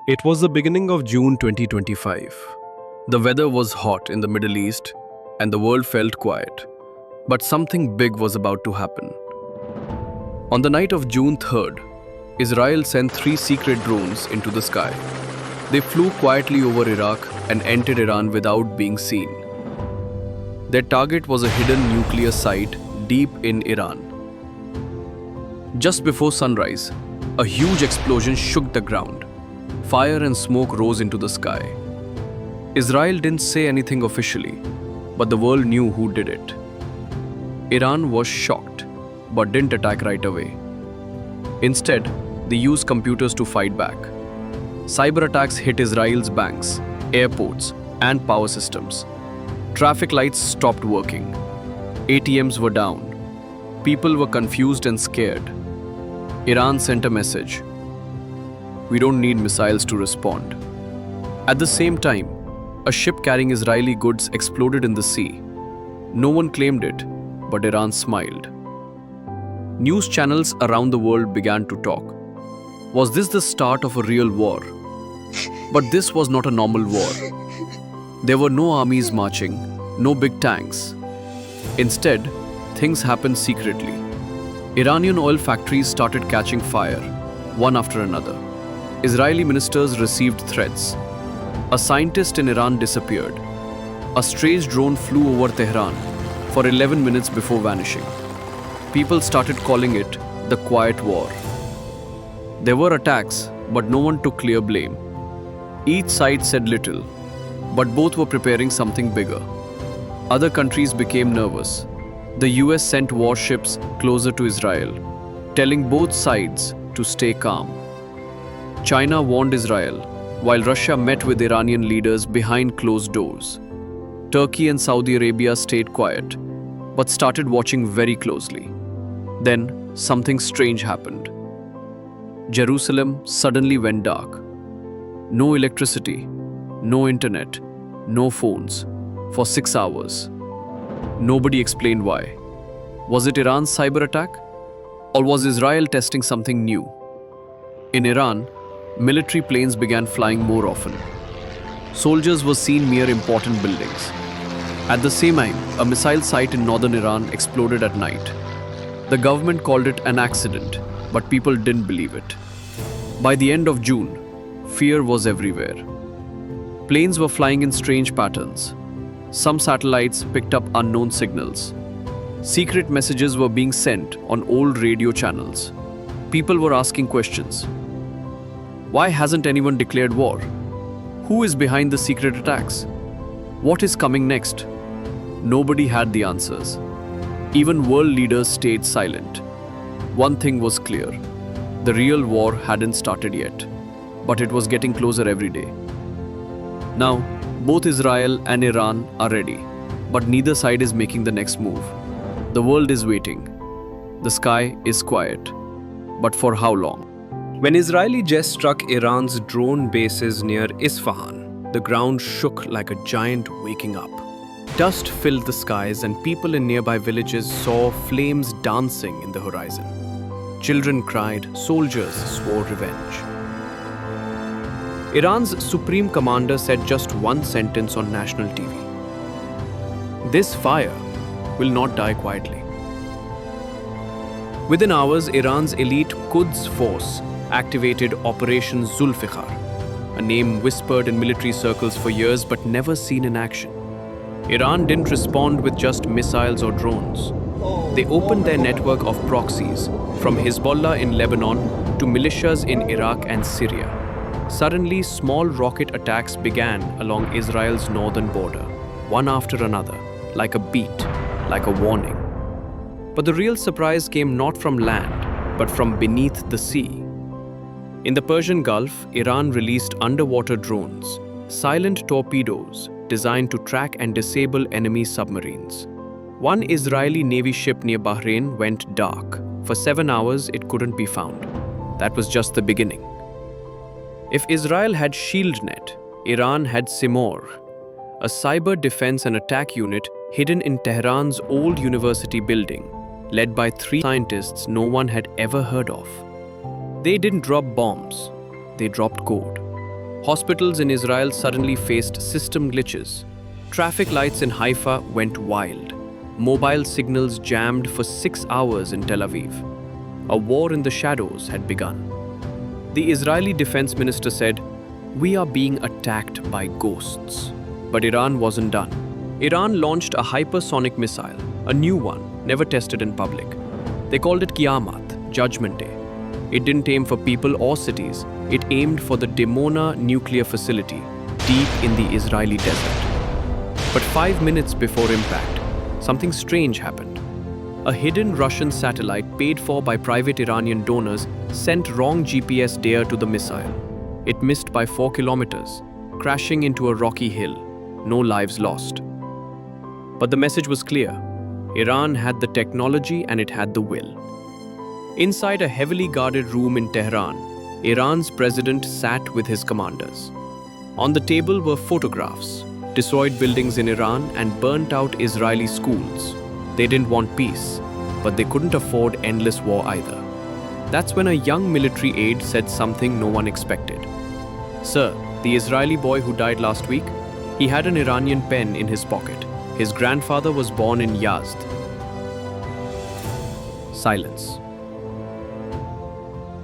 It was the beginning of June 2025. The weather was hot in the Middle East and the world felt quiet. But something big was about to happen. On the night of June 3rd, Israel sent 3 secret drones into the sky. They flew quietly over Iraq and entered Iran without being seen. Their target was a hidden nuclear site deep in Iran. Just before sunrise, a huge explosion shook the ground. Fire and smoke rose into the sky. Israel didn't say anything officially, but the world knew who did it. Iran was shocked, but didn't attack right away. Instead, they used computers to fight back. Cyber attacks hit Israel's banks, airports, and power systems. Traffic lights stopped working. ATMs were down. People were confused and scared. Iran sent a message. We don't need missiles to respond. At the same time, a ship carrying Israeli goods exploded in the sea. No one claimed it, but Iran smiled. News channels around the world began to talk. Was this the start of a real war? But this was not a normal war. There were no armies marching, no big tanks. Instead, things happened secretly. Iranian oil factories started catching fire, one after another. Israeli ministers received threats. A scientist in Iran disappeared. A strange drone flew over Tehran for 11 minutes before vanishing. People started calling it the Quiet War. There were attacks, but no one took clear blame. Each side said little, but both were preparing something bigger. Other countries became nervous. The US sent warships closer to Israel, telling both sides to stay calm. China warned Israel, while Russia met with Iranian leaders behind closed doors. Turkey and Saudi Arabia stayed quiet, but started watching very closely. Then, something strange happened. Jerusalem suddenly went dark. No electricity, no internet, no phones, for 6 hours. Nobody explained why. Was it Iran's cyber attack? Or was Israel testing something new? In Iran, military planes began flying more often. Soldiers were seen near important buildings. At the same time, a missile site in northern Iran exploded at night. The government called it an accident, but people didn't believe it. By the end of June, fear was everywhere. Planes were flying in strange patterns. Some satellites picked up unknown signals. Secret messages were being sent on old radio channels. People were asking questions. Why hasn't anyone declared war? Who is behind the secret attacks? What is coming next? Nobody had the answers. Even world leaders stayed silent. One thing was clear. The real war hadn't started yet, but it was getting closer every day. Now, both Israel and Iran are ready, but neither side is making the next move. The world is waiting. The sky is quiet. But for how long? When Israeli jets struck Iran's drone bases near Isfahan, the ground shook like a giant waking up. Dust filled the skies and people in nearby villages saw flames dancing in the horizon. Children cried, soldiers swore revenge. Iran's supreme commander said just one sentence on national TV. This fire will not die quietly. Within hours, Iran's elite Quds force activated Operation Zulfiqar, a name whispered in military circles for years but never seen in action. Iran didn't respond with just missiles or drones. They opened their network of proxies, from Hezbollah in Lebanon to militias in Iraq and Syria. Suddenly, small rocket attacks began along Israel's northern border, one after another, like a beat, like a warning. But the real surprise came not from land, but from beneath the sea. In the Persian Gulf, Iran released underwater drones, silent torpedoes designed to track and disable enemy submarines. One Israeli Navy ship near Bahrain went dark. For 7 hours, it couldn't be found. That was just the beginning. If Israel had ShieldNet, Iran had Simor, a cyber defense and attack unit hidden in Tehran's old university building, led by 3 scientists no one had ever heard of. They didn't drop bombs, they dropped code. Hospitals in Israel suddenly faced system glitches. Traffic lights in Haifa went wild. Mobile signals jammed for 6 hours in Tel Aviv. A war in the shadows had begun. The Israeli defense minister said, "We are being attacked by ghosts." But Iran wasn't done. Iran launched a hypersonic missile, a new one, never tested in public. They called it Qiyamah, Judgment Day. It didn't aim for people or cities. It aimed for the Dimona nuclear facility, deep in the Israeli desert. But 5 minutes before impact, something strange happened. A hidden Russian satellite paid for by private Iranian donors sent wrong GPS data to the missile. It missed by 4 kilometers, crashing into a rocky hill. No lives lost. But the message was clear. Iran had the technology and it had the will. Inside a heavily guarded room in Tehran, Iran's president sat with his commanders. On the table were photographs, destroyed buildings in Iran and burnt-out Israeli schools. They didn't want peace, but they couldn't afford endless war either. That's when a young military aide said something no one expected. "Sir, the Israeli boy who died last week, he had an Iranian pen in his pocket. His grandfather was born in Yazd." Silence.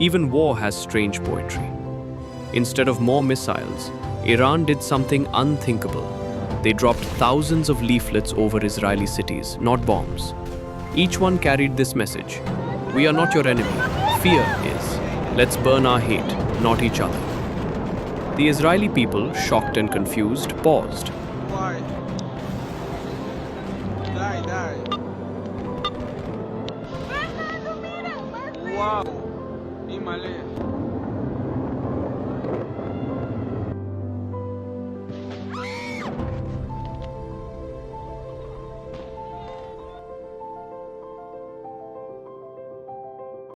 Even war has strange poetry. Instead of more missiles, Iran did something unthinkable. They dropped thousands of leaflets over Israeli cities, not bombs. Each one carried this message: "We are not your enemy. Fear is. Let's burn our hate, not each other." The Israeli people, shocked and confused, paused. Why? Die. Wow. Imale.